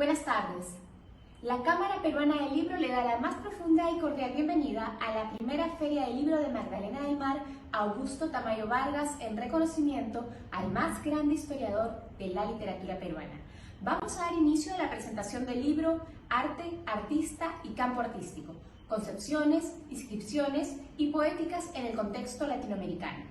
Buenas tardes. La Cámara Peruana del Libro le da la más profunda y cordial bienvenida a la primera Feria del Libro de Magdalena del Mar, Augusto Tamayo Vargas, en reconocimiento al más grande historiador de la literatura peruana. Vamos a dar inicio a la presentación del libro Arte, Artista y Campo Artístico, concepciones, inscripciones y poéticas en el contexto latinoamericano.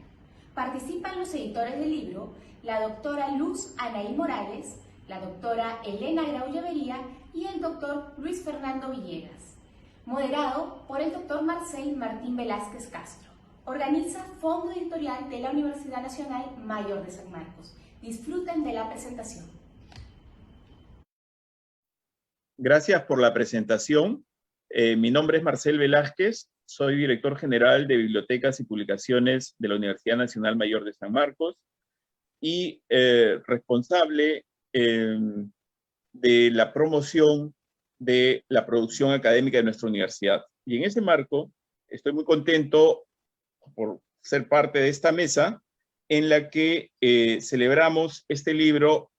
Participan los editores del libro, la doctora Luz Anaí Morales, la doctora Elena Grau Llevería y el doctor Luis Fernando Villegas. Moderado por el doctor Marcel Martín Velázquez Castro. Organiza Fondo Editorial de la Universidad Nacional Mayor de San Marcos. Disfruten de la presentación. Gracias por la presentación. Mi nombre es Marcel Velázquez, soy director general de Bibliotecas y Publicaciones de la Universidad Nacional Mayor de San Marcos y responsable de la promoción de la producción académica de nuestra universidad. Y en ese marco estoy muy contento por ser parte de esta mesa en la que celebramos este libro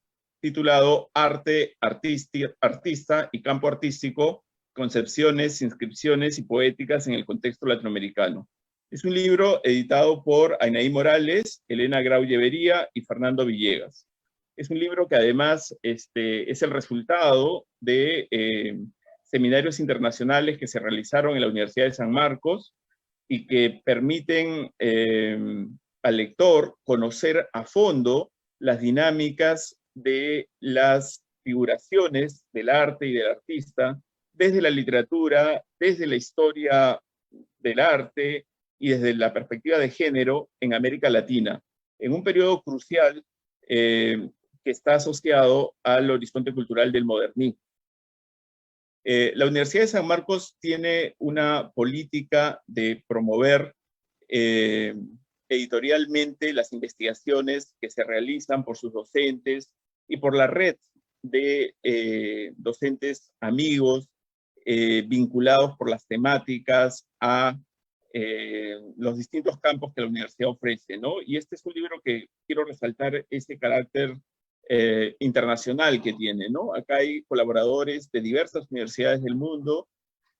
titulado Arte, Artista y Campo Artístico, Concepciones, Inscripciones y Poéticas en el Contexto Latinoamericano. Es un libro editado por Anaí Morales, Elena Grau Llevería y Fernando Villegas. Es un libro que además es el resultado de seminarios internacionales que se realizaron en la Universidad de San Marcos y que permiten al lector conocer a fondo las dinámicas de las figuraciones del arte y del artista desde la literatura, desde la historia del arte y desde la perspectiva de género en América Latina, en un periodo crucial que está asociado al horizonte cultural del modernismo. La Universidad de San Marcos tiene una política de promover editorialmente las investigaciones que se realizan por sus docentes y por la red de docentes amigos vinculados por las temáticas a los distintos campos que la universidad ofrece, ¿no? Y este es un libro que quiero resaltar ese carácter internacional que tiene, ¿no? Acá hay colaboradores de diversas universidades del mundo,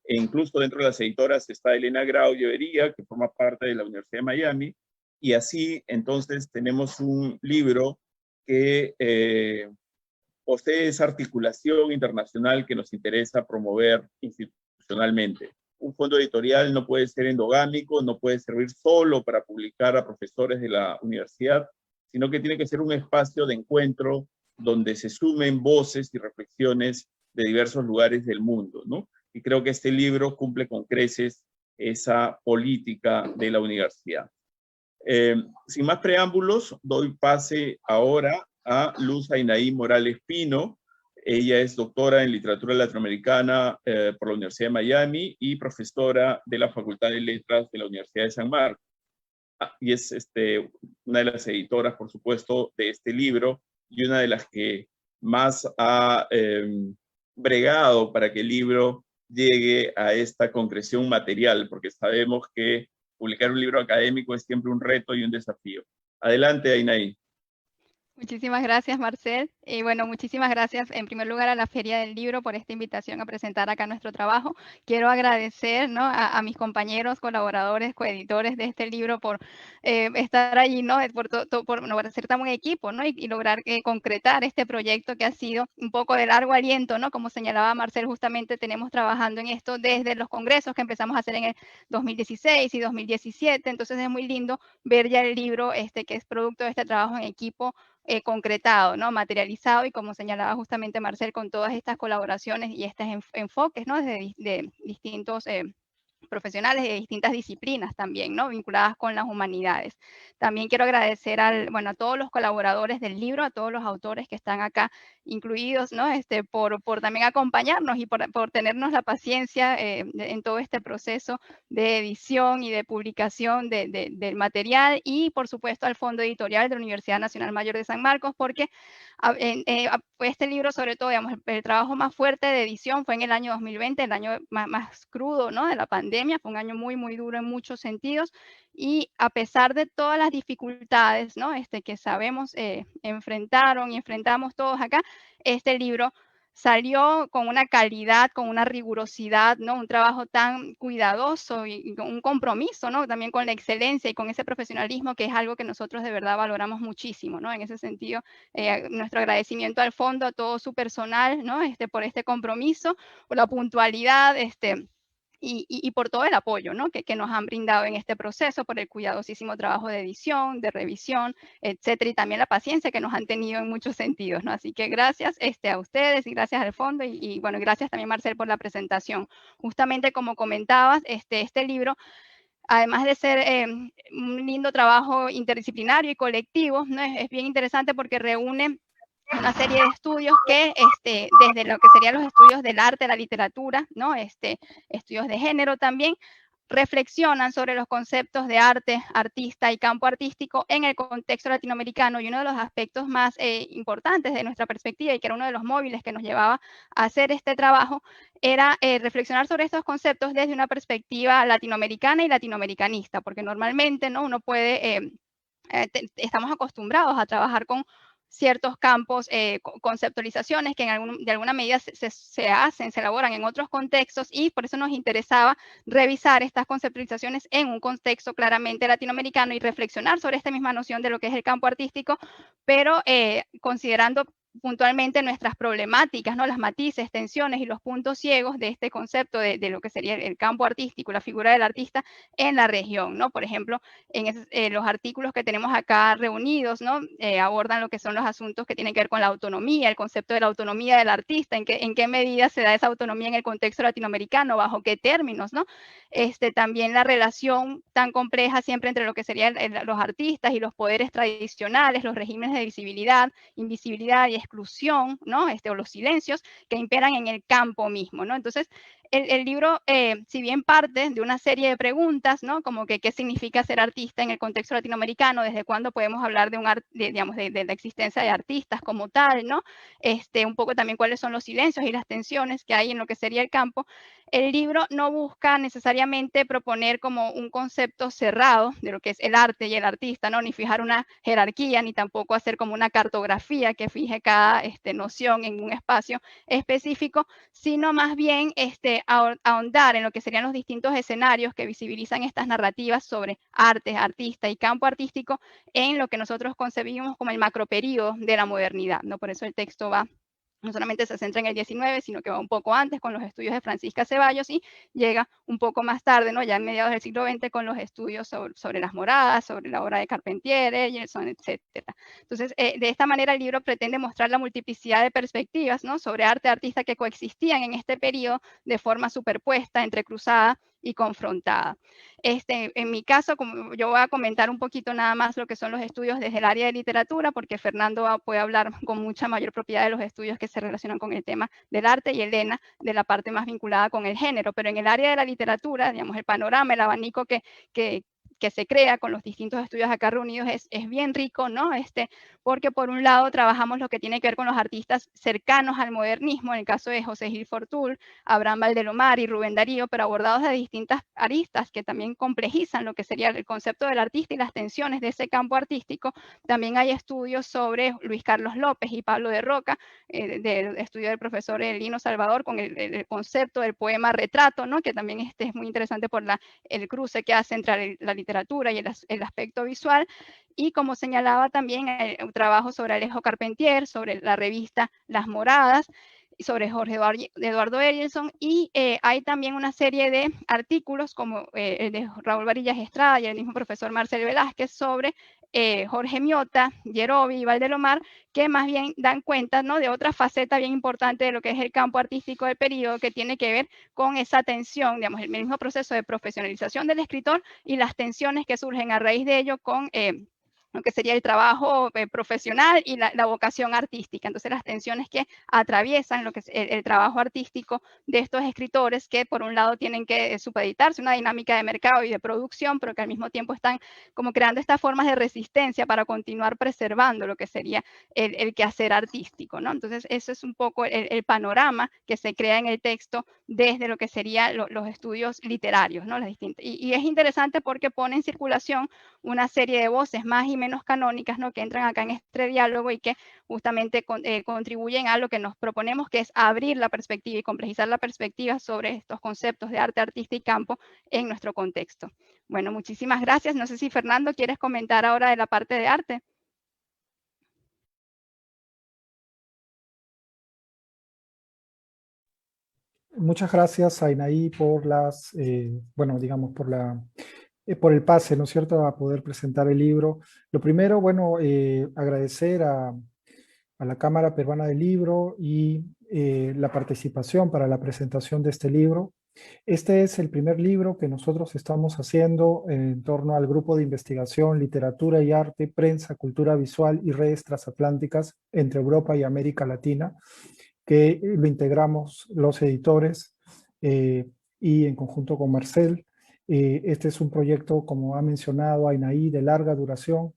e incluso dentro de las editoras está Elena Grau Llevería, que forma parte de la Universidad de Miami, y así entonces tenemos un libro que posee esa articulación internacional que nos interesa promover institucionalmente. Un fondo editorial no puede ser endogámico, no puede servir solo para publicar a profesores de la universidad, sino que tiene que ser un espacio de encuentro donde se sumen voces y reflexiones de diversos lugares del mundo, ¿no? Y creo que este libro cumple con creces esa política de la universidad. Sin más preámbulos, doy pase ahora a Luz Anaí Morales Pino. Ella es doctora en literatura latinoamericana por la Universidad de Miami y profesora de la Facultad de Letras de la Universidad de San Marcos. Y es una de las editoras, por supuesto, de este libro y una de las que más ha bregado para que el libro llegue a esta concreción material, porque sabemos que publicar un libro académico es siempre un reto y un desafío. Adelante, Anaí. Muchísimas gracias, Marcel. Y bueno, muchísimas gracias en primer lugar a la Feria del Libro por esta invitación a presentar acá nuestro trabajo. Quiero agradecer, ¿no?, a mis compañeros, colaboradores, coeditores de este libro por estar allí, ¿no?, por ser tan buen equipo, ¿no?, y lograr concretar este proyecto que ha sido un poco de largo aliento, ¿no? Como señalaba Marcel, justamente tenemos trabajando en esto desde los congresos que empezamos a hacer en el 2016 y 2017. Entonces es muy lindo ver ya el libro que es producto de este trabajo en equipo concretado, ¿no?, materializado, y como señalaba justamente Marcel, con todas estas colaboraciones y estos enfoques, ¿no?, de distintos profesionales de distintas disciplinas también, ¿no?, vinculadas con las humanidades. También quiero agradecer a todos los colaboradores del libro, a todos los autores que están acá incluidos, ¿no?, por también acompañarnos y por tenernos la paciencia en todo este proceso de edición y de publicación del material, y por supuesto al Fondo Editorial de la Universidad Nacional Mayor de San Marcos, porque este libro, sobre todo, digamos, el trabajo más fuerte de edición fue en el año 2020, el año más crudo, ¿no?, de la pandemia. Fue un año muy, muy duro en muchos sentidos, y a pesar de todas las dificultades, ¿no?, que sabemos enfrentaron y enfrentamos todos acá, este libro salió con una calidad, con una rigurosidad, ¿no? Un trabajo tan cuidadoso y con un compromiso, ¿no? También con la excelencia y con ese profesionalismo, que es algo que nosotros de verdad valoramos muchísimo, ¿no? En ese sentido, nuestro agradecimiento al fondo, a todo su personal, ¿no? Por este compromiso, por la puntualidad, y por todo el apoyo, ¿no? que nos han brindado en este proceso, por el cuidadosísimo trabajo de edición, de revisión, etcétera, y también la paciencia que nos han tenido en muchos sentidos, ¿no? Así que gracias a ustedes y gracias al fondo y bueno, gracias también, Marcel, por la presentación. Justamente como comentabas, este libro, además de ser un lindo trabajo interdisciplinario y colectivo, ¿no? Es bien interesante porque reúne una serie de estudios que desde lo que serían los estudios del arte, la literatura, ¿no? Estudios de género también, reflexionan sobre los conceptos de arte, artista y campo artístico en el contexto latinoamericano, y uno de los aspectos más importantes de nuestra perspectiva y que era uno de los móviles que nos llevaba a hacer este trabajo era reflexionar sobre estos conceptos desde una perspectiva latinoamericana y latinoamericanista, porque normalmente, ¿no? Uno puede, estamos acostumbrados a trabajar con ciertos campos, conceptualizaciones que de alguna medida se elaboran en otros contextos, y por eso nos interesaba revisar estas conceptualizaciones en un contexto claramente latinoamericano y reflexionar sobre esta misma noción de lo que es el campo artístico, pero considerando puntualmente nuestras problemáticas, ¿no? Las matices, tensiones y los puntos ciegos de este concepto de lo que sería el campo artístico, la figura del artista en la región, ¿no? Por ejemplo, en los artículos que tenemos acá reunidos, ¿no? Abordan lo que son los asuntos que tienen que ver con la autonomía, el concepto de la autonomía del artista, en qué medida se da esa autonomía en el contexto latinoamericano, bajo qué términos, ¿no? También la relación tan compleja siempre entre lo que serían los artistas y los poderes tradicionales, los regímenes de visibilidad, invisibilidad y exclusión, ¿no? O los silencios que imperan en el campo mismo, ¿no? Entonces, el libro, si bien parte de una serie de preguntas, ¿no? Como que qué significa ser artista en el contexto latinoamericano, desde cuándo podemos hablar de la existencia de artistas como tal, ¿no? Un poco también cuáles son los silencios y las tensiones que hay en lo que sería el campo. El libro no busca necesariamente proponer como un concepto cerrado de lo que es el arte y el artista, ¿no? Ni fijar una jerarquía, ni tampoco hacer como una cartografía que fije cada noción en un espacio específico, sino más bien ahondar en lo que serían los distintos escenarios que visibilizan estas narrativas sobre arte, artista y campo artístico en lo que nosotros concebimos como el macroperíodo de la modernidad, ¿no? Por eso el texto no solamente se centra en el 19, sino que va un poco antes con los estudios de Francisca Ceballos y llega un poco más tarde, ¿no? Ya en mediados del siglo XX, con los estudios sobre las moradas, sobre la obra de Carpentier, Eyerson, etc. Entonces, de esta manera el libro pretende mostrar la multiplicidad de perspectivas, ¿no? Sobre arte y artista que coexistían en este periodo de forma superpuesta, entrecruzada y confrontada. En mi caso, como yo voy a comentar un poquito nada más lo que son los estudios desde el área de literatura, porque Fernando puede hablar con mucha mayor propiedad de los estudios que se relacionan con el tema del arte, y Elena de la parte más vinculada con el género. Pero en el área de la literatura, digamos, el panorama, el abanico que se crea con los distintos estudios acá reunidos es bien rico, ¿no? Porque por un lado trabajamos lo que tiene que ver con los artistas cercanos al modernismo, en el caso de José Gil Fortul, Abraham Valdelomar y Rubén Darío, pero abordados de distintas aristas que también complejizan lo que sería el concepto del artista y las tensiones de ese campo artístico. También hay estudios sobre Luis Carlos López y Pablo de Roca, del estudio del profesor Lino Salvador, con el concepto del poema retrato, ¿no? Que también es muy interesante por el cruce que hace entre la literatura y el aspecto visual. Y como señalaba también el trabajo sobre Alejo Carpentier, sobre la revista Las Moradas, sobre Jorge Eduardo Eyerson, y hay también una serie de artículos como el de Raúl Varillas Estrada y el mismo profesor Marcel Velázquez sobre Jorge Miota, Yerovi y Valdelomar, que más bien dan cuenta, ¿no? De otra faceta bien importante de lo que es el campo artístico del periodo, que tiene que ver con esa tensión, digamos, el mismo proceso de profesionalización del escritor y las tensiones que surgen a raíz de ello con lo que sería el trabajo profesional y la vocación artística. Entonces, las tensiones que atraviesan lo que es el trabajo artístico de estos escritores, que por un lado tienen que supeditarse una dinámica de mercado y de producción, pero que al mismo tiempo están como creando estas formas de resistencia para continuar preservando lo que sería el quehacer artístico, ¿no? Entonces, eso es un poco el panorama que se crea en el texto desde lo que serían los estudios literarios, ¿no? Y es interesante porque pone en circulación una serie de voces más y menos canónicas, ¿no? Que entran acá en este diálogo y que justamente contribuyen a lo que nos proponemos, que es abrir la perspectiva y complejizar la perspectiva sobre estos conceptos de arte, artista y campo en nuestro contexto. Bueno, muchísimas gracias. No sé si Fernando quieres comentar ahora de la parte de arte. Muchas gracias, Ainaí, por por el pase, ¿no es cierto?, a poder presentar el libro. Lo primero, agradecer a la Cámara Peruana del Libro y la participación para la presentación de este libro. Este es el primer libro que nosotros estamos haciendo en torno al grupo de investigación, literatura y arte, prensa, cultura visual y redes transatlánticas entre Europa y América Latina, que lo integramos los editores y en conjunto con Marcel. Este es un proyecto, como ha mencionado Ainaí, de larga duración,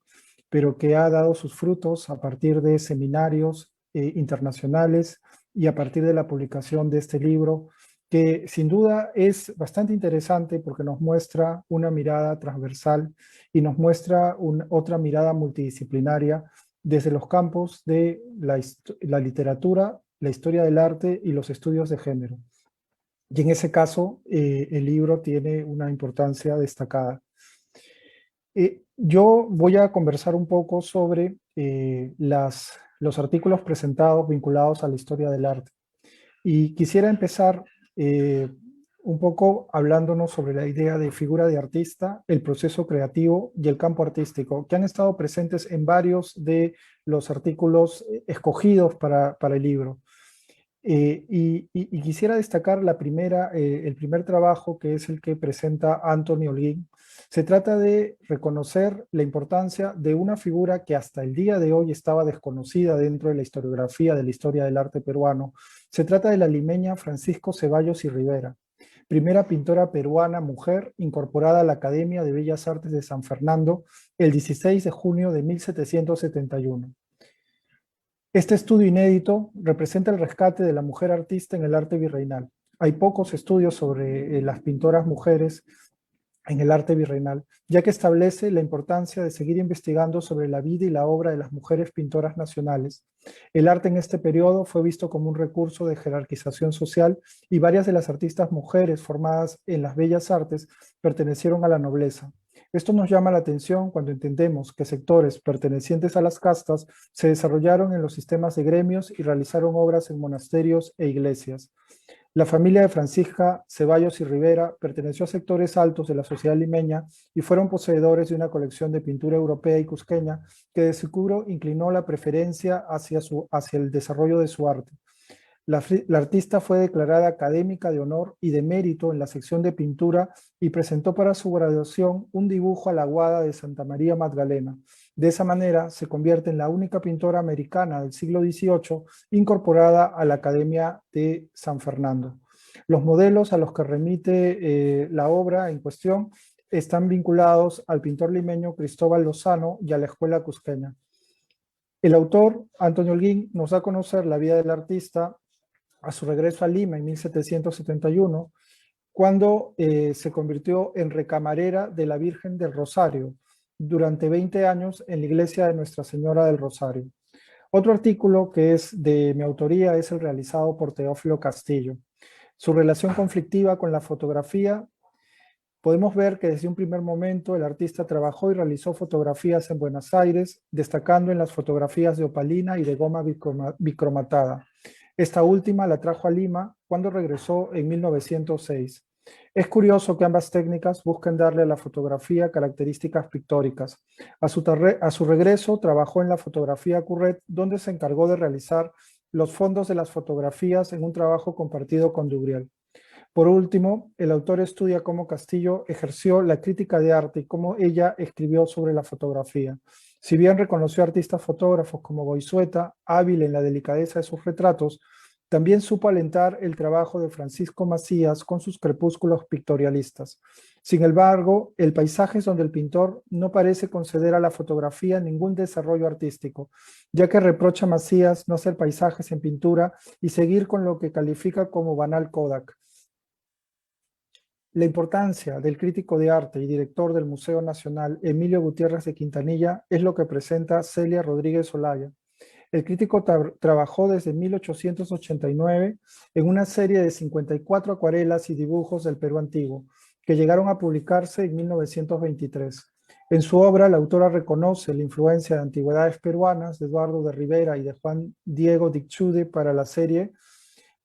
pero que ha dado sus frutos a partir de seminarios internacionales y a partir de la publicación de este libro, que sin duda es bastante interesante porque nos muestra una mirada transversal y nos muestra otra mirada multidisciplinaria desde los campos de la literatura, la historia del arte y los estudios de género. Y en ese caso, el libro tiene una importancia destacada. Yo voy a conversar un poco sobre los artículos presentados vinculados a la historia del arte. Y quisiera empezar un poco hablándonos sobre la idea de figura de artista, el proceso creativo y el campo artístico, que han estado presentes en varios de los artículos escogidos para el libro. Y quisiera destacar el primer trabajo, que es el que presenta Anthony Holguín. Se trata de reconocer la importancia de una figura que hasta el día de hoy estaba desconocida dentro de la historiografía de la historia del arte peruano. Se trata de la limeña Francisco Ceballos y Rivera, primera pintora peruana mujer incorporada a la Academia de Bellas Artes de San Fernando el 16 de junio de 1771. Este estudio inédito representa el rescate de la mujer artista en el arte virreinal. Hay pocos estudios sobre las pintoras mujeres en el arte virreinal, ya que establece la importancia de seguir investigando sobre la vida y la obra de las mujeres pintoras nacionales. El arte en este periodo fue visto como un recurso de jerarquización social y varias de las artistas mujeres formadas en las bellas artes pertenecieron a la nobleza. Esto nos llama la atención cuando entendemos que sectores pertenecientes a las castas se desarrollaron en los sistemas de gremios y realizaron obras en monasterios e iglesias. La familia de Francisca Ceballos y Rivera perteneció a sectores altos de la sociedad limeña y fueron poseedores de una colección de pintura europea y cusqueña que de seguro inclinó la preferencia hacia el desarrollo de su arte. La artista fue declarada académica de honor y de mérito en la sección de pintura y presentó para su graduación un dibujo a la aguada de Santa María Magdalena. De esa manera se convierte en la única pintora americana del siglo XVIII incorporada a la Academia de San Fernando. Los modelos a los que remite la obra en cuestión están vinculados al pintor limeño Cristóbal Lozano y a la escuela cusqueña. El autor, Anthony Holguín, nos da a conocer la vida del artista a su regreso a Lima en 1771, cuando se convirtió en recamarera de la Virgen del Rosario durante 20 años en la iglesia de Nuestra Señora del Rosario. Otro artículo que es de mi autoría es el realizado por Teófilo Castillo. Su relación conflictiva con la fotografía. Podemos ver que desde un primer momento el artista trabajó y realizó fotografías en Buenos Aires, destacando en las fotografías de opalina y de goma bicromatada. Esta última la trajo a Lima cuando regresó en 1906. Es curioso que ambas técnicas busquen darle a la fotografía características pictóricas. A su regreso trabajó en la fotografía Curret, donde se encargó de realizar los fondos de las fotografías en un trabajo compartido con Dubriel. Por último, el autor estudia cómo Castillo ejerció la crítica de arte y cómo ella escribió sobre la fotografía. Si bien reconoció artistas fotógrafos como Goizueta, hábil en la delicadeza de sus retratos, también supo alentar el trabajo de Francisco Macías con sus crepúsculos pictorialistas. Sin embargo, el paisaje es donde el pintor no parece conceder a la fotografía ningún desarrollo artístico, ya que reprocha a Macías no hacer paisajes en pintura y seguir con lo que califica como banal Kodak. La importancia del crítico de arte y director del Museo Nacional, Emilio Gutiérrez de Quintanilla, es lo que presenta Celia Rodríguez Olaya. El crítico trabajó desde 1889 en una serie de 54 acuarelas y dibujos del Perú antiguo, que llegaron a publicarse en 1923. En su obra, la autora reconoce la influencia de antigüedades peruanas de Eduardo de Rivera y de Juan Diego Dicchude para la serie.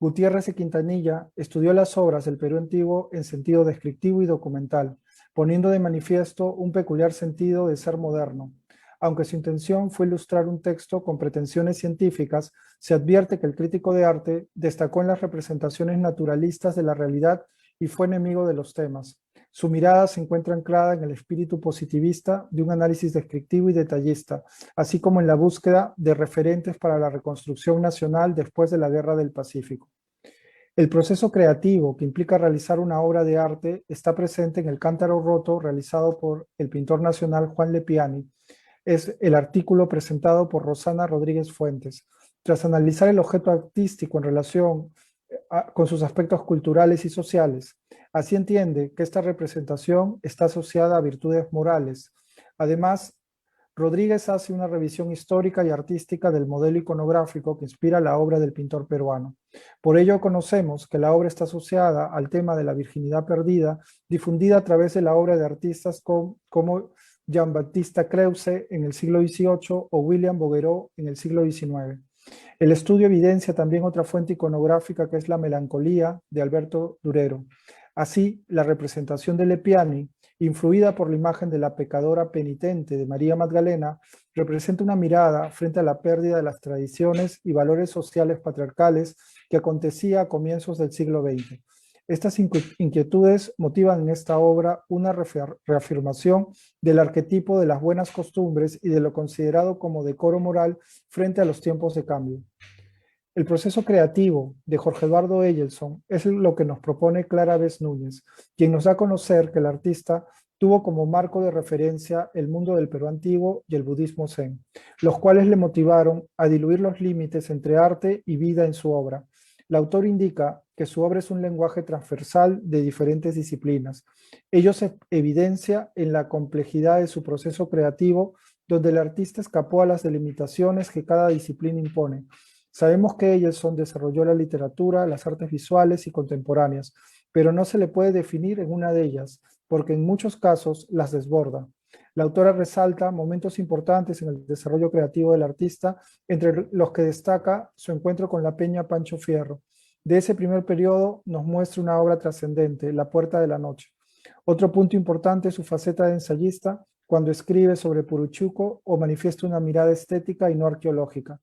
Gutiérrez de Quintanilla estudió las obras del Perú antiguo en sentido descriptivo y documental, poniendo de manifiesto un peculiar sentido de ser moderno. Aunque su intención fue ilustrar un texto con pretensiones científicas, se advierte que el crítico de arte destacó en las representaciones naturalistas de la realidad y fue enemigo de los temas. Su mirada se encuentra anclada en el espíritu positivista de un análisis descriptivo y detallista, así como en la búsqueda de referentes para la reconstrucción nacional después de la Guerra del Pacífico. El proceso creativo que implica realizar una obra de arte está presente en el cántaro roto realizado por el pintor nacional Juan Lepiani. Es el artículo presentado por Rosana Rodríguez Fuentes. Tras analizar el objeto artístico en relación con sus aspectos culturales y sociales, así entiende que esta representación está asociada a virtudes morales. Además, Rodríguez hace una revisión histórica y artística del modelo iconográfico que inspira la obra del pintor peruano. Por ello conocemos que la obra está asociada al tema de la virginidad perdida, difundida a través de la obra de artistas como Jean-Baptiste Creuse en el siglo XVIII o William Bouguereau en el siglo XIX. El estudio evidencia también otra fuente iconográfica que es la Melancolía de Alberto Durero. Así, la representación de Lepiani, influida por la imagen de la pecadora penitente de María Magdalena, representa una mirada frente a la pérdida de las tradiciones y valores sociales patriarcales que acontecía a comienzos del siglo XX. Estas inquietudes motivan en esta obra una reafirmación del arquetipo de las buenas costumbres y de lo considerado como decoro moral frente a los tiempos de cambio. El proceso creativo de Jorge Eduardo Eyelson es lo que nos propone Clara Vez Núñez, quien nos da a conocer que el artista tuvo como marco de referencia el mundo del Perú antiguo y el budismo zen, los cuales le motivaron a diluir los límites entre arte y vida en su obra. El autor indica que su obra es un lenguaje transversal de diferentes disciplinas. Ello se evidencia en la complejidad de su proceso creativo, donde el artista escapó a las delimitaciones que cada disciplina impone. Sabemos que Eyelson desarrolló la literatura, las artes visuales y contemporáneas, pero no se le puede definir en una de ellas, porque en muchos casos las desborda. La autora resalta momentos importantes en el desarrollo creativo del artista, entre los que destaca su encuentro con la peña Pancho Fierro. De ese primer periodo nos muestra una obra trascendente, La Puerta de la Noche. Otro punto importante es su faceta de ensayista, cuando escribe sobre Puruchuco o manifiesta una mirada estética y no arqueológica.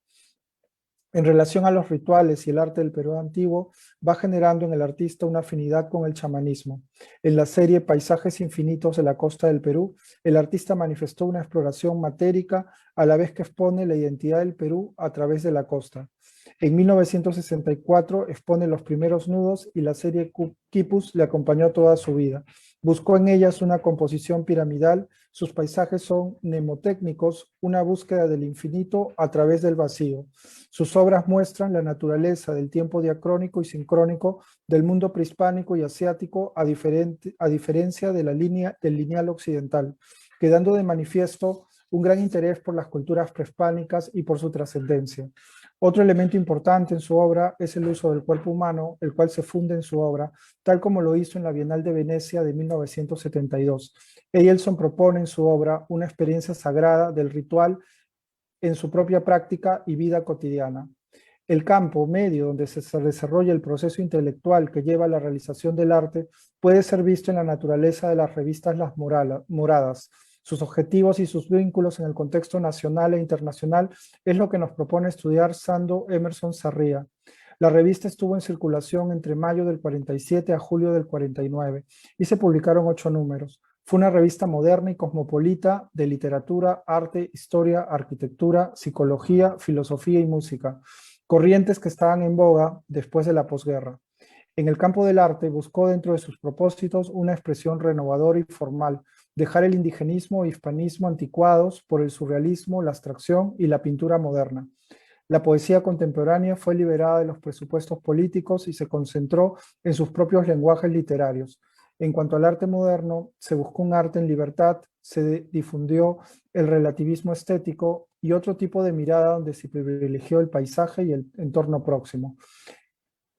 En relación a los rituales y el arte del Perú antiguo, va generando en el artista una afinidad con el chamanismo. En la serie Paisajes infinitos de la costa del Perú, el artista manifestó una exploración matérica a la vez que expone la identidad del Perú a través de la costa. En 1964 expone los primeros nudos y la serie Quipus le acompañó toda su vida. Buscó en ellas una composición piramidal, sus paisajes son mnemotécnicos, una búsqueda del infinito a través del vacío. Sus obras muestran la naturaleza del tiempo diacrónico y sincrónico del mundo prehispánico y asiático a diferencia de del lineal occidental, quedando de manifiesto un gran interés por las culturas prehispánicas y por su trascendencia. Otro elemento importante en su obra es el uso del cuerpo humano, el cual se funde en su obra, tal como lo hizo en la Bienal de Venecia de 1972. Eyelson propone en su obra una experiencia sagrada del ritual en su propia práctica y vida cotidiana. El campo medio donde se desarrolla el proceso intelectual que lleva a la realización del arte puede ser visto en la naturaleza de las revistas Las Moradas. Sus objetivos y sus vínculos en el contexto nacional e internacional es lo que nos propone estudiar Sando Emerson Sarria. La revista estuvo en circulación entre mayo del 47 a julio del 49 y se publicaron 8 números. Fue una revista moderna y cosmopolita de literatura, arte, historia, arquitectura, psicología, filosofía y música, corrientes que estaban en boga después de la posguerra. En el campo del arte buscó dentro de sus propósitos una expresión renovadora y formal, dejar el indigenismo e hispanismo anticuados por el surrealismo, la abstracción y la pintura moderna. La poesía contemporánea fue liberada de los presupuestos políticos y se concentró en sus propios lenguajes literarios. En cuanto al arte moderno, se buscó un arte en libertad, se difundió el relativismo estético y otro tipo de mirada donde se privilegió el paisaje y el entorno próximo.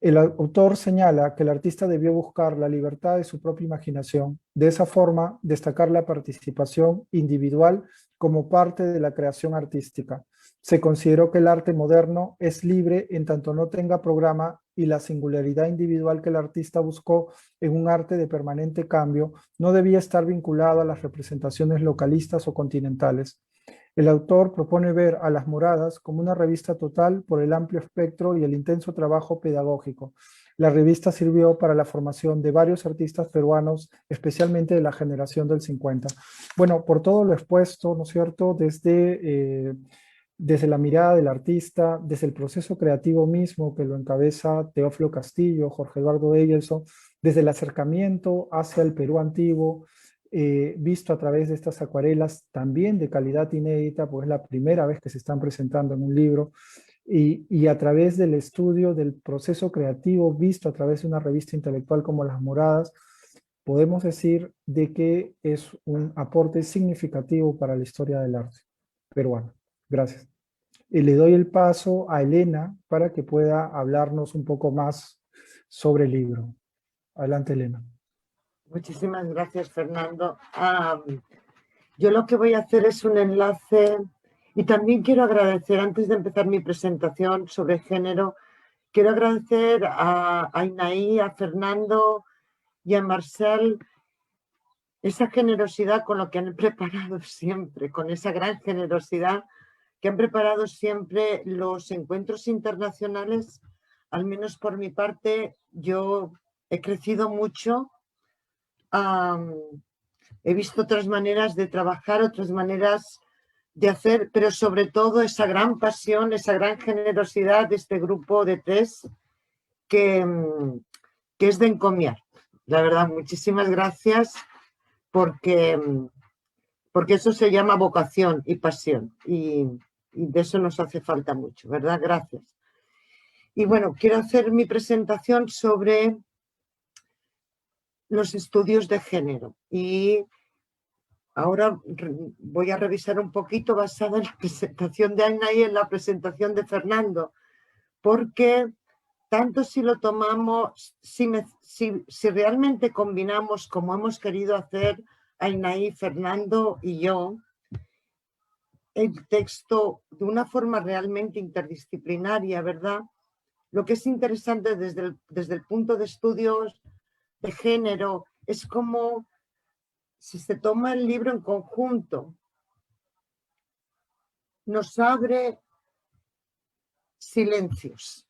El autor señala que el artista debió buscar la libertad de su propia imaginación, de esa forma destacar la participación individual como parte de la creación artística. Se consideró que el arte moderno es libre en tanto no tenga programa y la singularidad individual que el artista buscó en un arte de permanente cambio no debía estar vinculado a las representaciones localistas o continentales. El autor propone ver a Las Moradas como una revista total por el amplio espectro y el intenso trabajo pedagógico. La revista sirvió para la formación de varios artistas peruanos, especialmente de la generación del 50. Bueno, por todo lo expuesto, ¿no es cierto?, desde la mirada del artista, desde el proceso creativo mismo que lo encabeza Teófilo Castillo, Jorge Eduardo Eyelson, desde el acercamiento hacia el Perú antiguo, visto a través de estas acuarelas también de calidad inédita, pues es la primera vez que se están presentando en un libro, y a través del estudio del proceso creativo visto a través de una revista intelectual como Las Moradas, podemos decir de que es un aporte significativo para la historia del arte peruano. Gracias. Y le doy el paso a Elena para que pueda hablarnos un poco más sobre el libro. Adelante, Elena. Muchísimas gracias, Fernando. Yo lo que voy a hacer es un enlace y también quiero agradecer, antes de empezar mi presentación sobre género, quiero agradecer a Inaí, a Fernando y a Marcel esa generosidad con lo que han preparado siempre, con esa gran generosidad que han preparado siempre los encuentros internacionales. Al menos por mi parte, yo he crecido mucho. He visto otras maneras de trabajar, otras maneras de hacer, pero sobre todo esa gran pasión, esa gran generosidad de este grupo de tres que es de encomiar. La verdad, muchísimas gracias porque eso se llama vocación y pasión y de eso nos hace falta mucho, ¿verdad? Gracias. Y bueno, quiero hacer mi presentación sobre los estudios de género y ahora voy a revisar un poquito basada en la presentación de Aina y en la presentación de Fernando, porque tanto si lo tomamos, si realmente combinamos como hemos querido hacer Ainaí, Fernando y yo, el texto de una forma realmente interdisciplinaria, ¿verdad? Lo que es interesante desde el punto de estudios de género es como si se toma el libro en conjunto, nos abre silencios.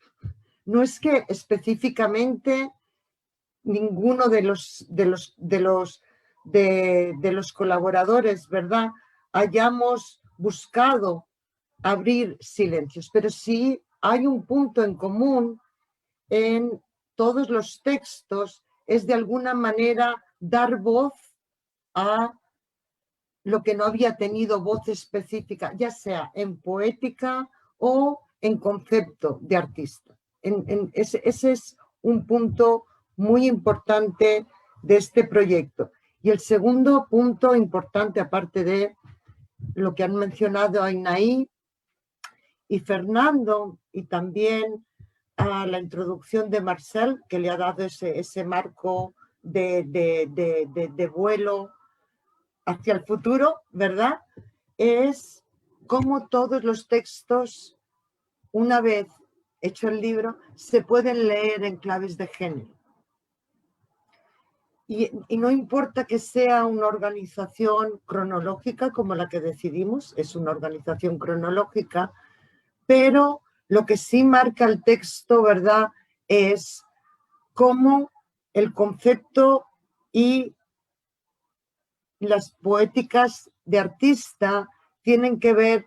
No es que específicamente ninguno de los colaboradores, ¿verdad?, hayamos buscado abrir silencios, pero sí hay un punto en común en todos los textos, es de alguna manera dar voz a lo que no había tenido voz específica, ya sea en poética o en concepto de artista. Ese es un punto muy importante de este proyecto. Y el segundo punto importante, aparte de lo que han mencionado Ainaí y Fernando, y también a la introducción de Marcel, que le ha dado ese marco de vuelo hacia el futuro, ¿verdad? Es cómo todos los textos, una vez hecho el libro, se pueden leer en claves de género. Y no importa que sea una organización cronológica como la que decidimos, es una organización cronológica, pero lo que sí marca el texto, ¿verdad?, es cómo el concepto y las poéticas de artista tienen que ver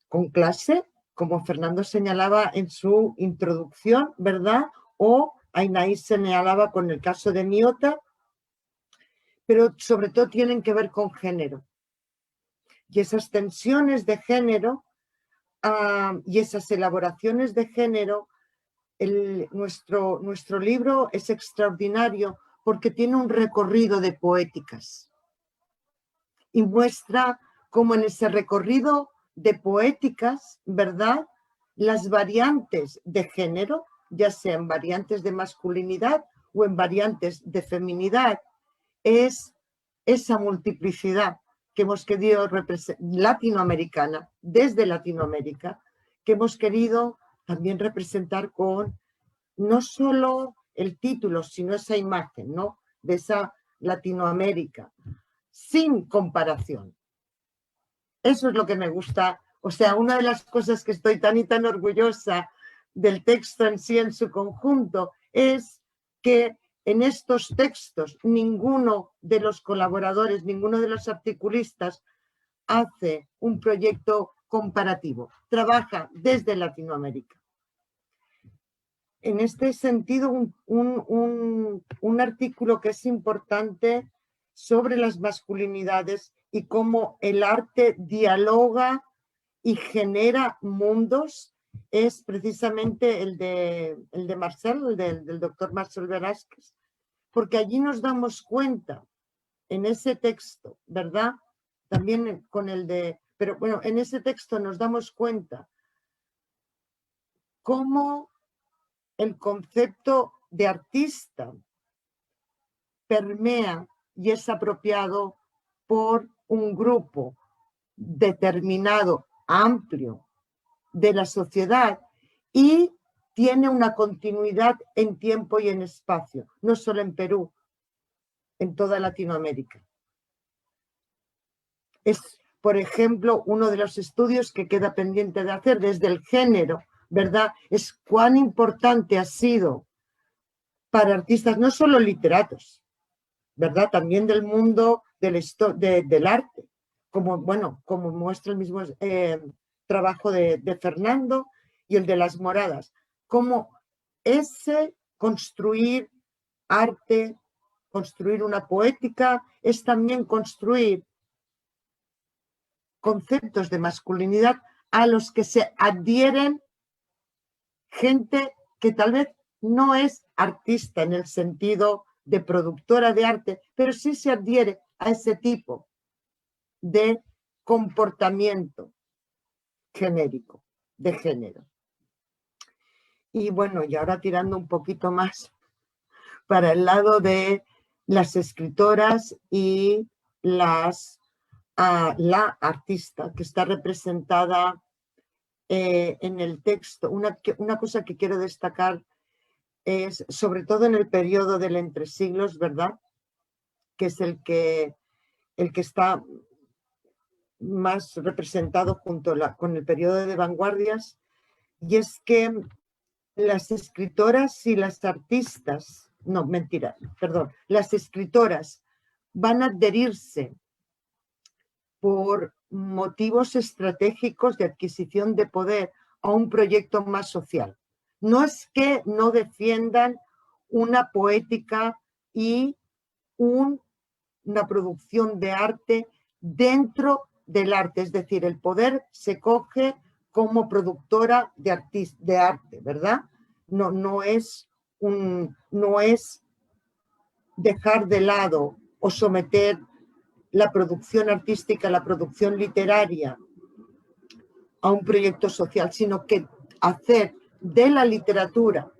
con clase, como Fernando señalaba en su introducción, ¿verdad? O Ainaí señalaba con el caso de Miota, pero sobre todo tienen que ver con género. Y esas tensiones de género y esas elaboraciones de género, nuestro libro es extraordinario porque tiene un recorrido de poéticas y muestra cómo en ese recorrido de poéticas, ¿verdad?, las variantes de género, ya sean variantes de masculinidad o en variantes de feminidad, es esa multiplicidad que hemos querido latinoamericana, desde Latinoamérica, que hemos querido también representar con no solo el título, sino esa imagen, ¿no?, de esa Latinoamérica, sin comparación. Eso es lo que me gusta. O sea, una de las cosas que estoy tan y tan orgullosa del texto en sí, en su conjunto, es que en estos textos ninguno de los colaboradores, ninguno de los articulistas hace un proyecto comparativo, trabaja desde Latinoamérica. En este sentido, un artículo que es importante sobre las masculinidades y cómo el arte dialoga y genera mundos es precisamente el de Marcel, del doctor Marcel Velázquez, porque allí nos damos cuenta en ese texto, ¿verdad? También con el de, pero bueno, en ese texto nos damos cuenta cómo el concepto de artista permea y es apropiado por un grupo determinado, amplio, de la sociedad y tiene una continuidad en tiempo y en espacio, no solo en Perú, en toda Latinoamérica. Es, por ejemplo, uno de los estudios que queda pendiente de hacer desde el género, ¿verdad? Es cuán importante ha sido para artistas, no solo literatos, ¿verdad? También del mundo del arte, como, bueno, como muestra el mismo trabajo de Fernando y el de Las Moradas, como ese construir arte, construir una poética, es también construir conceptos de masculinidad a los que se adhieren gente que tal vez no es artista en el sentido de productora de arte, pero sí se adhiere a ese tipo de comportamiento genérico, de género. Y bueno, y ahora tirando un poquito más para el lado de las escritoras y la artista que está representada en el texto. Una cosa que quiero destacar es, sobre todo en el periodo del entresiglos, ¿verdad?, que es el que está más representado junto con el periodo de vanguardias, y es que las escritoras y las artistas, no, mentira, perdón, las escritoras van a adherirse por motivos estratégicos de adquisición de poder a un proyecto más social. No es que no defiendan una poética y una producción de arte dentro del arte, es decir, el poder se coge como productora de arte, ¿verdad? No es dejar de lado o someter la producción artística, la producción literaria a un proyecto social, sino que hacer de la literatura,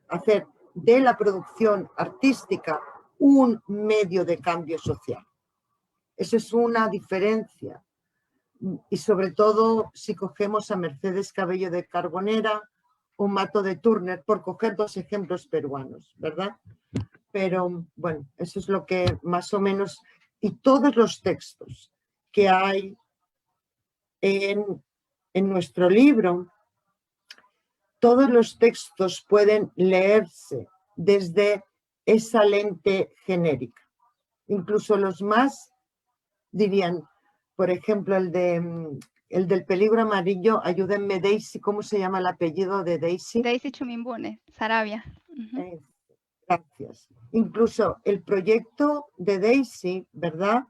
hacer de la producción artística un medio de cambio social. Eso es una diferencia. Y sobre todo si cogemos a Mercedes Cabello de Carbonera o Mato de Turner, por coger dos ejemplos peruanos, ¿verdad? Pero bueno, eso es lo que más o menos, y todos los textos que hay en nuestro libro, todos los textos pueden leerse desde esa lente genérica. Incluso los más, dirían, por ejemplo, el del peligro amarillo, ayúdenme, Daisy, ¿cómo se llama el apellido de Daisy? Daisy Chumimbune, Sarabia. Gracias. Incluso el proyecto de Daisy, ¿verdad?,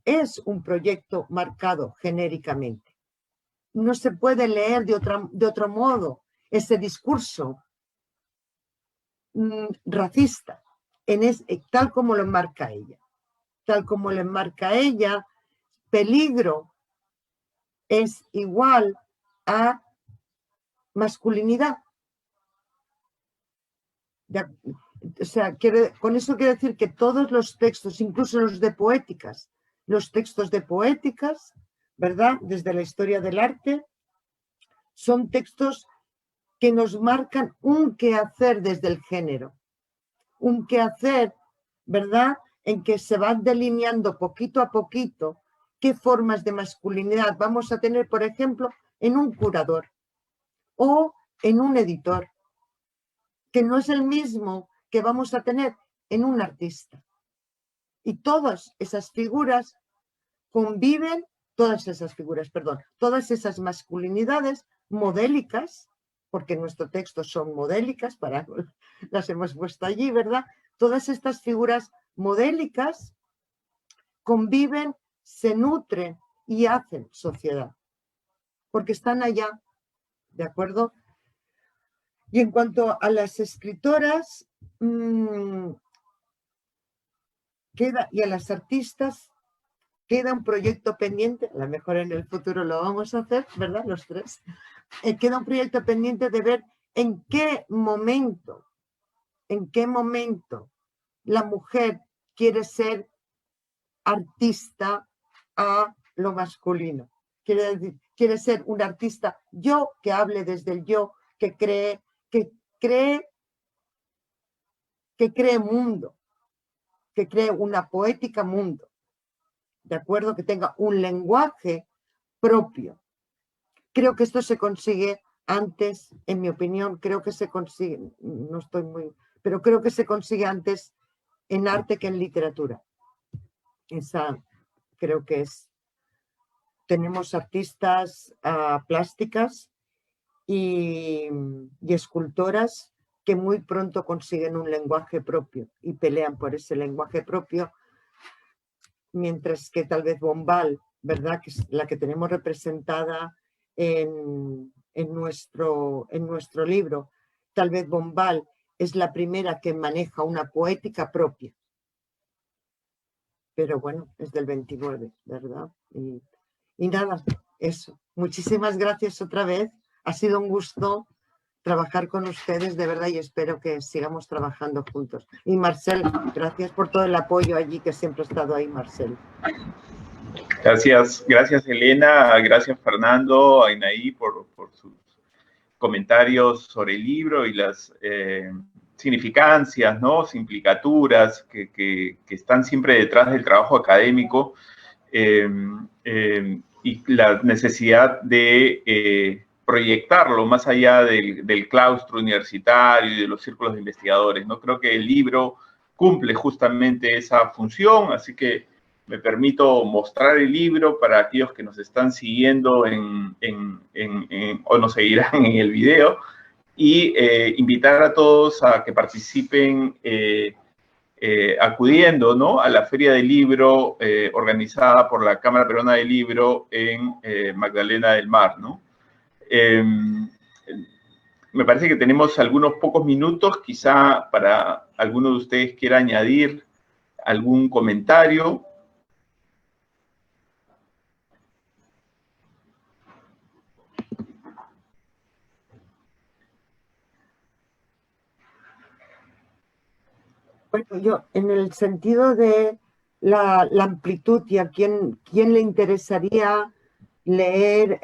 es un proyecto marcado genéricamente. No se puede leer de otro modo ese discurso racista, tal como lo enmarca ella. Tal como lo enmarca ella, peligro es igual a masculinidad. O sea, con eso quiero decir que todos los textos, incluso los de poéticas, los textos de poéticas, ¿verdad? Desde la historia del arte, son textos que nos marcan un quehacer desde el género. Un quehacer, ¿verdad? En que se van delineando poquito a poquito qué formas de masculinidad vamos a tener, por ejemplo, en un curador o en un editor, que no es el mismo que vamos a tener en un artista. Y todas esas figuras conviven, todas esas masculinidades modélicas, porque nuestro texto son modélicas, las hemos puesto allí, ¿verdad? Todas estas figuras modélicas conviven, se nutren y hacen sociedad, porque están allá, ¿de acuerdo? Y en cuanto a las escritoras y a las artistas, queda un proyecto pendiente, a lo mejor en el futuro lo vamos a hacer, ¿verdad? Los tres. Queda un proyecto pendiente de ver en qué momento la mujer quiere ser artista a lo masculino. Quiere ser un artista yo, que hable desde el yo, que cree mundo, que cree una poética mundo, ¿de acuerdo? Que tenga un lenguaje propio. Creo que esto se consigue antes, en mi opinión, creo que se consigue, no estoy muy, pero creo que se consigue antes en arte que en literatura. Esa creo que es. Tenemos artistas plásticas y escultoras que muy pronto consiguen un lenguaje propio y pelean por ese lenguaje propio, mientras que tal vez Bombal, ¿verdad?, que es la que tenemos representada en nuestro libro, tal vez Bombal es la primera que maneja una poética propia. Pero bueno, es del 29, ¿verdad? Y nada, eso. Muchísimas gracias otra vez. Ha sido un gusto trabajar con ustedes, de verdad, y espero que sigamos trabajando juntos. Y Marcel, gracias por todo el apoyo allí, que siempre ha estado ahí, Marcel. Gracias Elena, gracias Fernando, Ainaí por sus comentarios sobre el libro y las significancias, ¿no? Simplicaturas que están siempre detrás del trabajo académico y la necesidad de proyectarlo más allá del claustro universitario y de los círculos de investigadores, ¿no? Creo que el libro cumple justamente esa función, así que me permito mostrar el libro para aquellos que nos están siguiendo o nos seguirán en el video y invitar a todos a que participen acudiendo, ¿no?, a la Feria del Libro organizada por la Cámara Peruana del Libro en Magdalena del Mar, ¿no? Me parece que tenemos algunos pocos minutos, quizá para alguno de ustedes quiera añadir algún comentario. Bueno, yo, en el sentido de la amplitud y a quién le interesaría leer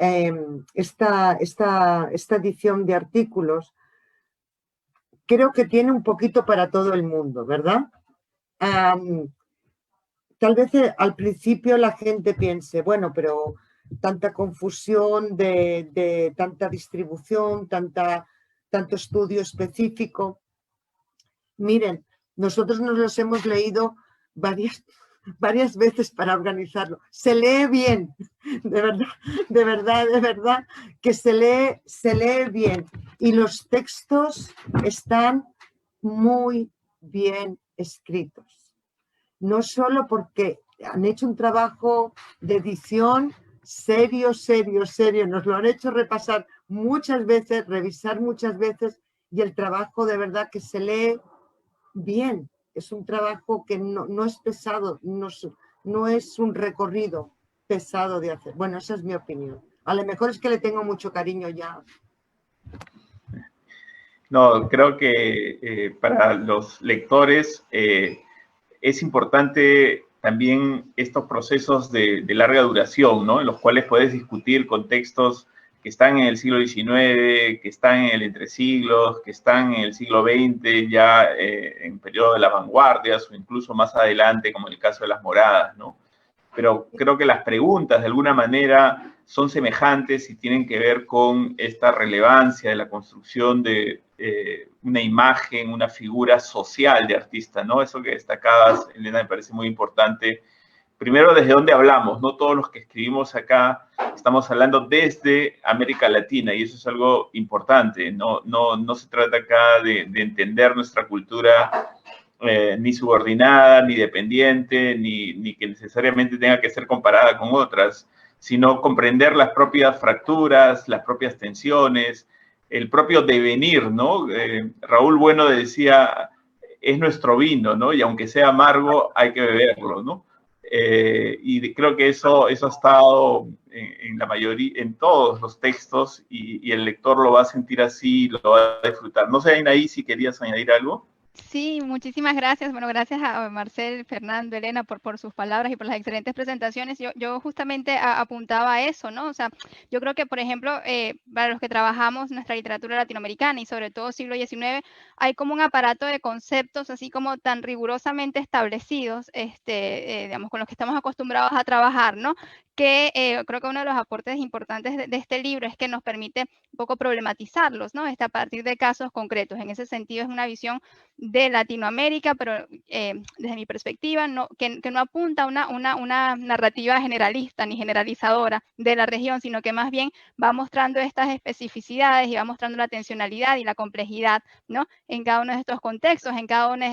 esta edición de artículos, creo que tiene un poquito para todo el mundo, ¿verdad? Tal vez al principio la gente piense, bueno, pero tanta confusión de tanta distribución, tanto estudio específico. Miren, nosotros nos los hemos leído varias veces para organizarlo. Se lee bien, de verdad, que se lee bien. Y los textos están muy bien escritos. No solo porque han hecho un trabajo de edición serio, nos lo han hecho repasar muchas veces, revisar muchas veces, y el trabajo de verdad que se lee bien, es un trabajo que no es pesado, no es un recorrido pesado de hacer. Bueno, esa es mi opinión. A lo mejor es que le tengo mucho cariño ya. No, creo que para los lectores es importante también estos procesos de larga duración, ¿no? En los cuales puedes discutir contextos que están en el siglo XIX, que están en el entresiglos, que están en el siglo XX, ya en periodo de las vanguardias o incluso más adelante, como en el caso de las moradas, ¿no? Pero creo que las preguntas de alguna manera son semejantes y tienen que ver con esta relevancia de la construcción de una imagen, una figura social de artista, ¿no? Eso que destacabas, Elena, me parece muy importante. Primero, desde dónde hablamos, ¿no? Todos los que escribimos acá estamos hablando desde América Latina y eso es algo importante. No se trata acá de entender nuestra cultura ni subordinada, ni dependiente, ni que necesariamente tenga que ser comparada con otras, sino comprender las propias fracturas, las propias tensiones, el propio devenir, ¿no? Raúl Bueno decía, es nuestro vino, ¿no? Y aunque sea amargo, hay que beberlo, ¿no? Y creo que eso ha estado en la mayoría, en todos los textos y el lector lo va a sentir así, lo va a disfrutar. No sé, Anaí, si querías añadir algo. Sí, muchísimas gracias. Bueno, gracias a Marcel, Fernando, Elena por sus palabras y por las excelentes presentaciones. Yo justamente apuntaba a eso, ¿no? O sea, yo creo que, por ejemplo, para los que trabajamos nuestra literatura latinoamericana y sobre todo siglo XIX, hay como un aparato de conceptos así como tan rigurosamente establecidos, digamos, con los que estamos acostumbrados a trabajar, ¿no? Que creo que uno de los aportes importantes de este libro es que nos permite un poco problematizarlos, ¿no? A partir de casos concretos. En ese sentido es una visión de Latinoamérica, pero desde mi perspectiva, que no apunta a una narrativa generalista ni generalizadora de la región, sino que más bien va mostrando estas especificidades y va mostrando la tensionalidad y la complejidad, ¿no? En cada uno de estos contextos, en cada uno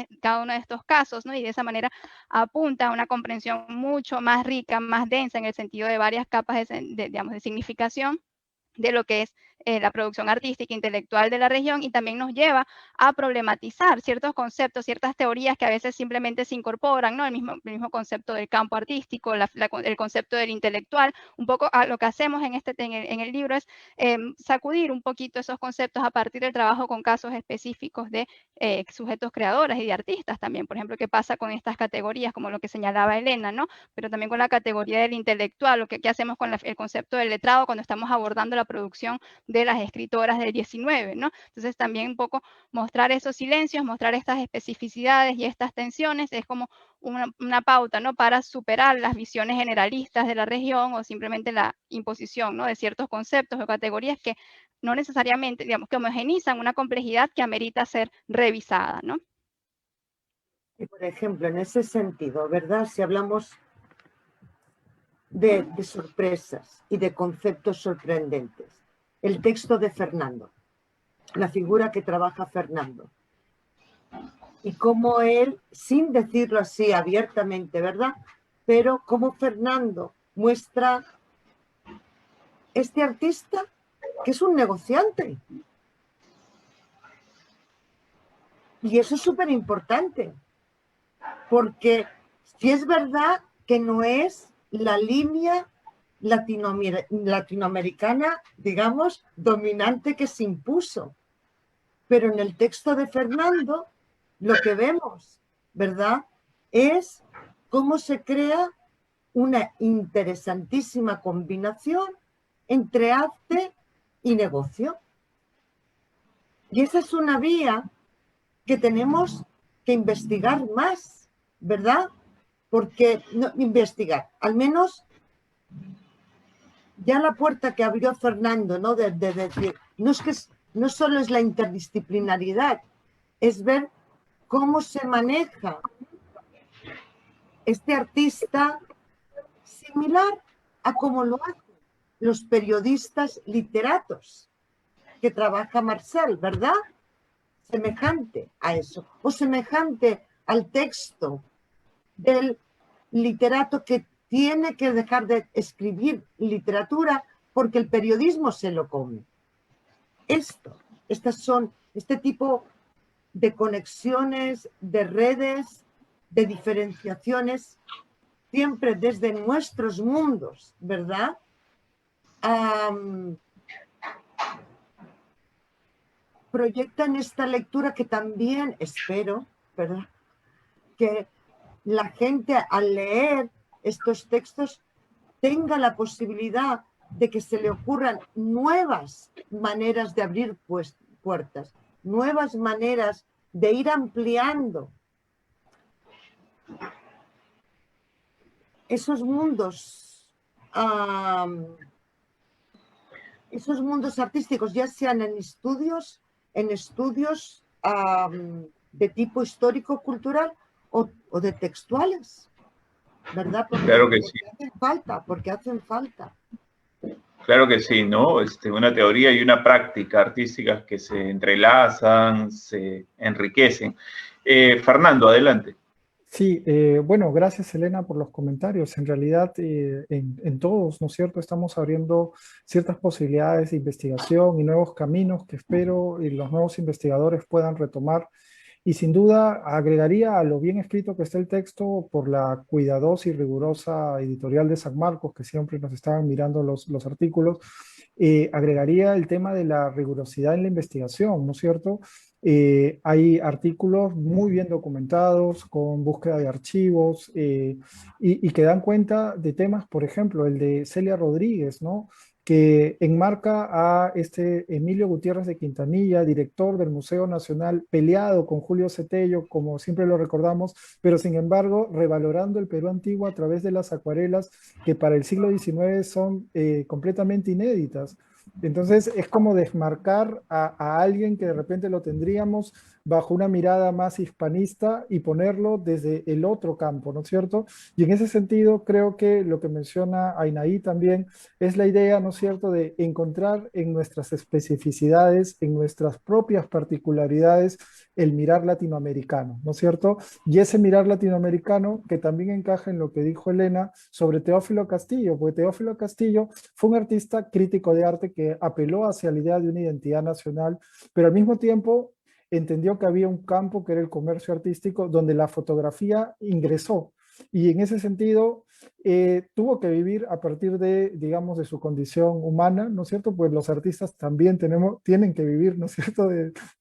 de estos casos, ¿no? Y de esa manera apunta a una comprensión mucho más rica, más densa en el sentido de varias capas digamos, de significación de lo que es la producción artística intelectual de la región y también nos lleva a problematizar ciertos conceptos, ciertas teorías que a veces simplemente se incorporan, ¿no? El mismo concepto del campo artístico, el concepto del intelectual. Un poco lo que hacemos en el libro es sacudir un poquito esos conceptos a partir del trabajo con casos específicos de sujetos creadores y de artistas también. Por ejemplo, qué pasa con estas categorías, como lo que señalaba Elena, ¿no? Pero también con la categoría del intelectual, qué hacemos con el concepto del letrado cuando estamos abordando la producción de las escritoras del 19, ¿no? Entonces también un poco mostrar esos silencios, mostrar estas especificidades y estas tensiones es como una pauta, ¿no? Para superar las visiones generalistas de la región o simplemente la imposición, ¿no? De ciertos conceptos o categorías que no necesariamente, digamos, que homogenizan una complejidad que amerita ser revisada, ¿no? Y por ejemplo, en ese sentido, ¿verdad? Si hablamos de sorpresas y de conceptos sorprendentes, el texto de Fernando, la figura que trabaja Fernando, y cómo él, sin decirlo así abiertamente, ¿verdad? Pero cómo Fernando muestra este artista que es un negociante. Y eso es súper importante, porque si es verdad que no es la línea latinoamericana, digamos, dominante que se impuso. Pero en el texto de Fernando, lo que vemos, ¿verdad?, es cómo se crea una interesantísima combinación entre arte y negocio. Y esa es una vía que tenemos que investigar más, ¿verdad? Porque, no, investigar, al menos ya la puerta que abrió Fernando, ¿no? De decir, no solo es la interdisciplinaridad, es ver cómo se maneja este artista similar a cómo lo hacen los periodistas literatos que trabaja Marcel, ¿verdad? Semejante a eso, o semejante al texto del literato que tiene que dejar de escribir literatura porque el periodismo se lo come. Este tipo de conexiones, de redes, de diferenciaciones, siempre desde nuestros mundos, ¿verdad? Proyectan esta lectura que también espero, ¿verdad?, que la gente al leer estos textos tenga la posibilidad de que se le ocurran nuevas maneras de abrir puertas, nuevas maneras de ir ampliando esos mundos artísticos, ya sean en estudios de tipo histórico-cultural o de textuales, ¿verdad? Claro que sí. Porque hacen falta. Claro que sí, ¿no? Una teoría y una práctica artísticas que se entrelazan, se enriquecen. Fernando, adelante. Sí, bueno, gracias Elena por los comentarios. En realidad, en todos, ¿no es cierto? Estamos abriendo ciertas posibilidades de investigación y nuevos caminos que espero los nuevos investigadores puedan retomar. Y sin duda agregaría a lo bien escrito que está el texto por la cuidadosa y rigurosa editorial de San Marcos, que siempre nos estaban mirando los artículos, agregaría el tema de la rigurosidad en la investigación, ¿no es cierto? Hay artículos muy bien documentados, con búsqueda de archivos, y que dan cuenta de temas, por ejemplo, el de Celia Rodríguez, ¿no?, que enmarca a Emilio Gutiérrez de Quintanilla, director del Museo Nacional, peleado con Julio Cetello, como siempre lo recordamos, pero sin embargo revalorando el Perú antiguo a través de las acuarelas que para el siglo XIX son completamente inéditas. Entonces es como desmarcar a alguien que de repente lo tendríamos bajo una mirada más hispanista y ponerlo desde el otro campo, ¿no es cierto? Y en ese sentido creo que lo que menciona Aynaí también es la idea, ¿no es cierto?, de encontrar en nuestras especificidades, en nuestras propias particularidades, el mirar latinoamericano, ¿no es cierto? Y ese mirar latinoamericano que también encaja en lo que dijo Elena sobre Teófilo Castillo, porque Teófilo Castillo fue un artista crítico de arte que apeló hacia la idea de una identidad nacional, pero al mismo tiempo entendió que había un campo que era el comercio artístico donde la fotografía ingresó. Y en ese sentido, tuvo que vivir a partir de, digamos, de su condición humana, ¿no es cierto? Pues los artistas también tienen que vivir, ¿no es cierto?,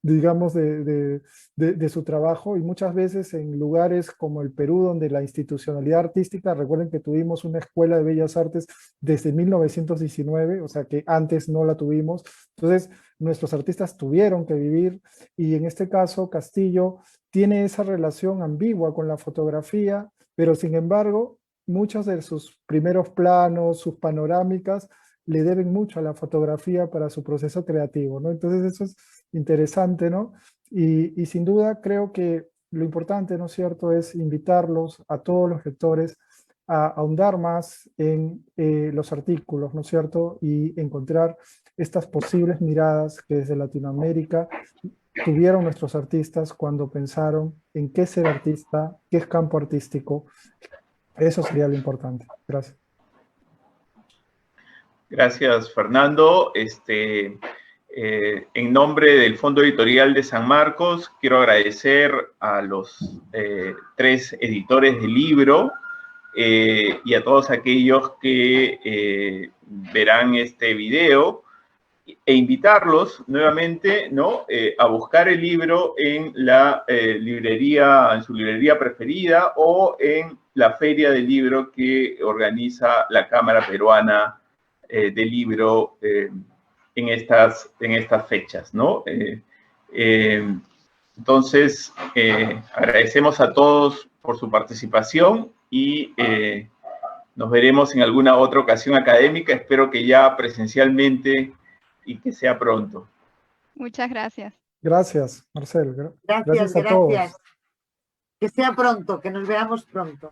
digamos, de su trabajo, y muchas veces en lugares como el Perú, donde la institucionalidad artística, recuerden que tuvimos una escuela de bellas artes desde 1919, o sea que antes no la tuvimos, entonces nuestros artistas tuvieron que vivir, y en este caso Castillo tiene esa relación ambigua con la fotografía, pero sin embargo, muchos de sus primeros planos, sus panorámicas, le deben mucho a la fotografía para su proceso creativo, ¿no? Entonces eso es interesante, ¿no? Y sin duda creo que lo importante, ¿no es cierto?, es invitarlos a todos los lectores a ahondar más en los artículos, ¿no es cierto?, y encontrar estas posibles miradas que desde Latinoamérica tuvieron nuestros artistas cuando pensaron en qué ser artista, qué es campo artístico. Eso sería lo importante. Gracias. Gracias, Fernando. En nombre del Fondo Editorial de San Marcos, quiero agradecer a los 3 editores del libro y a todos aquellos que verán este video, e invitarlos nuevamente, ¿no?, a buscar el libro en la librería, en su librería preferida, o en la feria del libro que organiza la Cámara Peruana del Libro en estas fechas, ¿no? Entonces, agradecemos a todos por su participación y nos veremos en alguna otra ocasión académica, espero que ya presencialmente y que sea pronto. Muchas gracias. Gracias, Marcel. Gracias a todos. Que sea pronto, que nos veamos pronto.